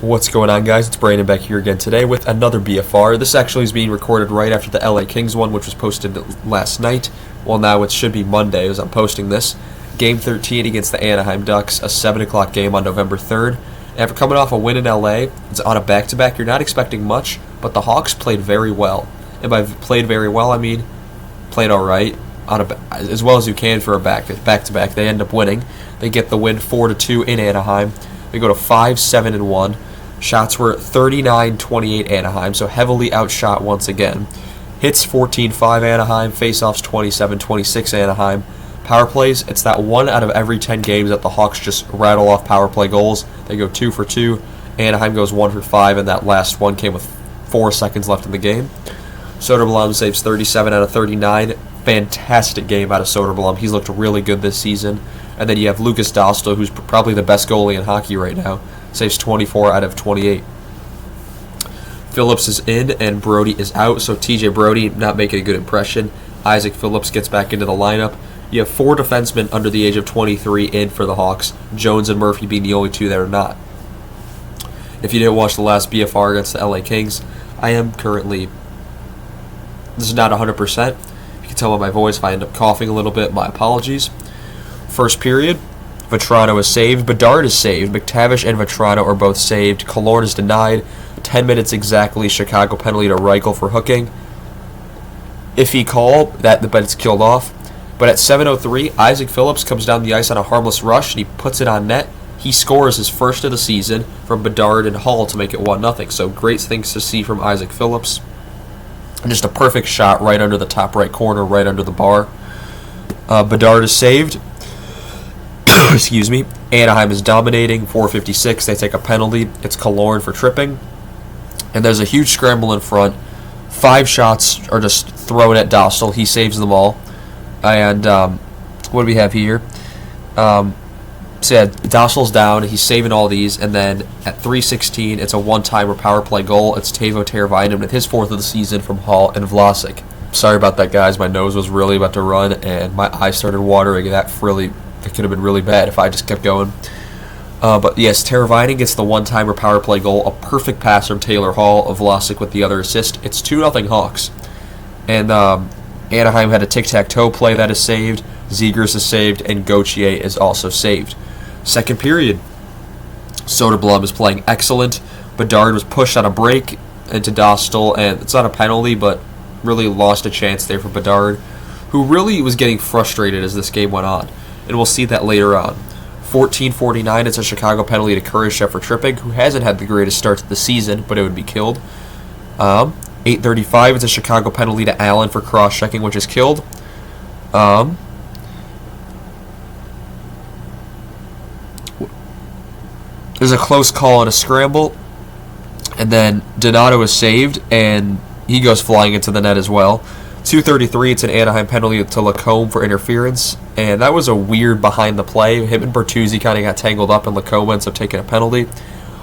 What's going on, guys? It's Brandon back here again today with another BFR. This actually is being recorded right after the LA Kings one, which was posted last night. Well, now it should be Monday as I'm posting this. Game 13 against the Anaheim Ducks, a 7 o'clock game on November 3rd. After coming off a win in LA, it's on a back-to-back. You're not expecting much, but the Hawks played very well. And by played very well, I mean played all right, as well as you can for a back-to-back. They end up winning. They get the win 4-2 in Anaheim. They go to 5-7-1. Shots were 39-28 Anaheim, so heavily outshot once again. Hits 14-5 Anaheim, faceoffs 27-26 Anaheim. Power plays, it's that 1 out of every 10 games that the Hawks just rattle off power play goals. They go 2 for 2. Anaheim goes 1 for 5, and that last one came with 4 seconds left in the game. Soderblom saves 37 out of 39. Fantastic game out of Soderblom. He's looked really good this season. And then you have Lucas Dostal, who's probably the best goalie in hockey right now. Saves 24 out of 28. Phillips is in and Brody is out, so TJ Brody not making a good impression. Isaac Phillips gets back into the lineup. You have 4 defensemen under the age of 23 in for the Hawks, Jones and Murphy being the only 2 that are not. If you didn't watch the last BFR against the LA Kings, I am currently, this is not 100%. You can tell by my voice if I end up coughing a little bit, my apologies. First period, Vetrano is saved, Bedard is saved, McTavish and Vetrano are both saved, Killorn is denied, 10 minutes exactly, Chicago penalty to Reichel for hooking. Iffy call, but it's killed off. But at 7:03, Isaac Phillips comes down the ice on a harmless rush, and he puts it on net. He scores his first of the season from Bedard and Hall to make it 1-0, so great things to see from Isaac Phillips. And just a perfect shot right under the top right corner, right under the bar. Bedard is saved. Excuse me. Anaheim is dominating. 4:56. They take a penalty. It's Killorn for tripping. And there's a huge scramble in front. 5 shots are just thrown at Dostal. He saves them all. And what do we have here? So yeah, Dostal's down. He's saving all these. And then at 3:16, it's a one-timer power play goal. It's Teuvo Teravainen with his 4th of the season from Hall and Vlasic. Sorry about that, guys. My nose was really about to run, and my eyes started watering. That could have been really bad if I just kept going. But yes, Teravainen gets the one-timer power play goal, a perfect pass from Taylor Hall, of Vlasic with the other assist. It's 2-0 Hawks. And Anaheim had a tic-tac-toe play that is saved, Zegers is saved, and Gauthier is also saved. Second period, Soderblom is playing excellent. Bedard was pushed on a break into Dostal, and it's not a penalty, but really lost a chance there for Bedard, who really was getting frustrated as this game went on. And we'll see that later on. 14:49, it's a Chicago penalty to Kurashev for tripping, who hasn't had the greatest start to the season, but it would be killed. 8:35, it's a Chicago penalty to Allen for cross-checking, which is killed. There's a close call and a scramble, and then Donato is saved, and he goes flying into the net as well. 2:33, it's an Anaheim penalty to Lacombe for interference, and that was a weird behind the play. Him and Bertuzzi kind of got tangled up, and Lacombe ends up taking a penalty.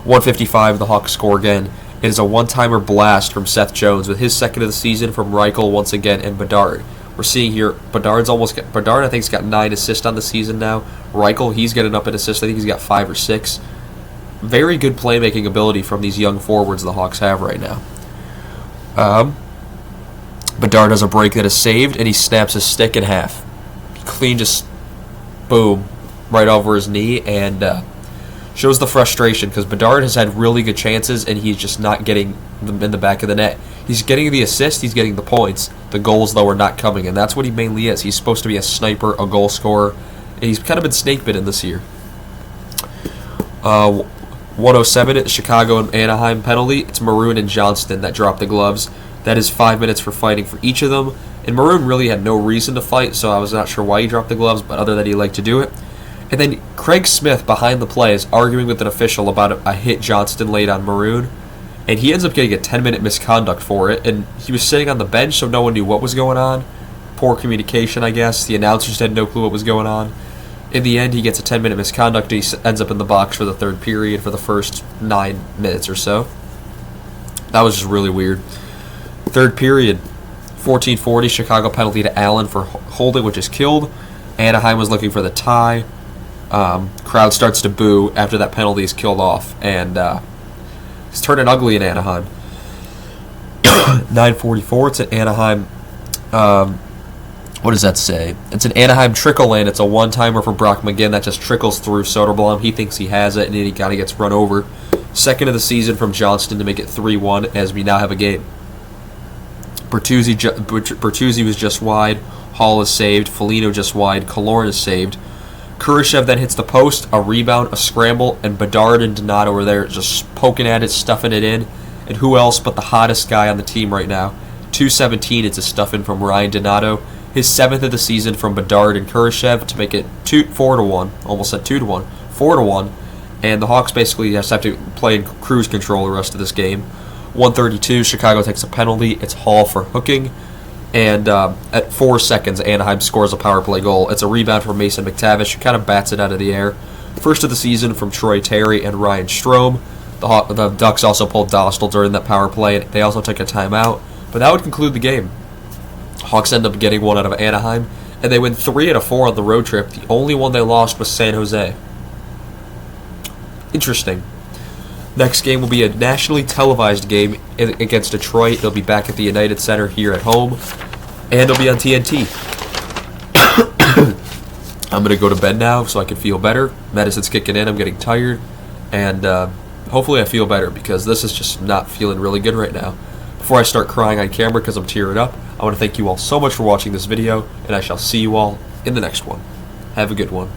1:55, the Hawks score again. It is a one-timer blast from Seth Jones with his 2nd of the season from Reichel once again and Bedard. We're seeing here Bedard I think has got 9 assists on the season now. Reichel, he's getting up in assists. I think he's got 5 or 6. Very good playmaking ability from these young forwards the Hawks have right now. Bedard has a break that is saved, and he snaps his stick in half. Clean, just boom, right over his knee, and shows the frustration because Bedard has had really good chances, and he's just not getting them in the back of the net. He's getting the assist, he's getting the points. The goals, though, are not coming, and that's what he mainly is. He's supposed to be a sniper, a goal scorer, and he's kind of been snake-bitten this year. 1:07, it's Chicago and Anaheim penalty. It's Maroon and Johnston that drop the gloves. That is 5 minutes for fighting for each of them. And Maroon really had no reason to fight, so I was not sure why he dropped the gloves, but other than he liked to do it. And then Craig Smith, behind the play, is arguing with an official about a hit Johnston laid on Maroon. And he ends up getting a 10-minute misconduct for it. And he was sitting on the bench, so no one knew what was going on. Poor communication, I guess. The announcers had no clue what was going on. In the end, he gets a 10-minute misconduct. He ends up in the box for the 3rd period for the first 9 minutes or so. That was just really weird. 3rd period, 14:40, Chicago penalty to Allen for holding, which is killed. Anaheim was looking for the tie. Crowd starts to boo after that penalty is killed off, and It's turning ugly in Anaheim. 9:44. It's at Anaheim. What does that say? It's an Anaheim trickle in. It's a one-timer for Brock McGinn that just trickles through Soderblom. He thinks he has it, and then he kind of gets run over. Second of the season from Johnston to make it 3-1 as we now have a game. Bertuzzi was just wide. Hall is saved. Foligno just wide. Killorn is saved. Kurashev then hits the post, a rebound, a scramble, and Bedard and Donato are there just poking at it, stuffing it in. And who else but the hottest guy on the team right now? 2:17, it's a stuff-in from Ryan Donato. His 7th of the season from Bedard and Kurashev to make it 4-1. Almost said 2-1. 4-1. And the Hawks basically just have to play in cruise control the rest of this game. 1:32, Chicago takes a penalty. It's Hall for hooking. And at 4 seconds, Anaheim scores a power play goal. It's a rebound from Mason McTavish, who kind of bats it out of the air. First of the season from Troy Terry and Ryan Strome. The Ducks also pulled Dostal during that power play. They also took a timeout. But that would conclude the game. Hawks end up getting one out of Anaheim, and they win 3 out of 4 on the road trip. The only one they lost was San Jose. Interesting. Next game will be a nationally televised game against Detroit. They'll be back at the United Center here at home, and it'll be on TNT. I'm going to go to bed now so I can feel better. Medicine's kicking in. I'm getting tired, and hopefully I feel better because this is just not feeling really good right now. Before I start crying on camera because I'm tearing up, I want to thank you all so much for watching this video, and I shall see you all in the next one. Have a good one.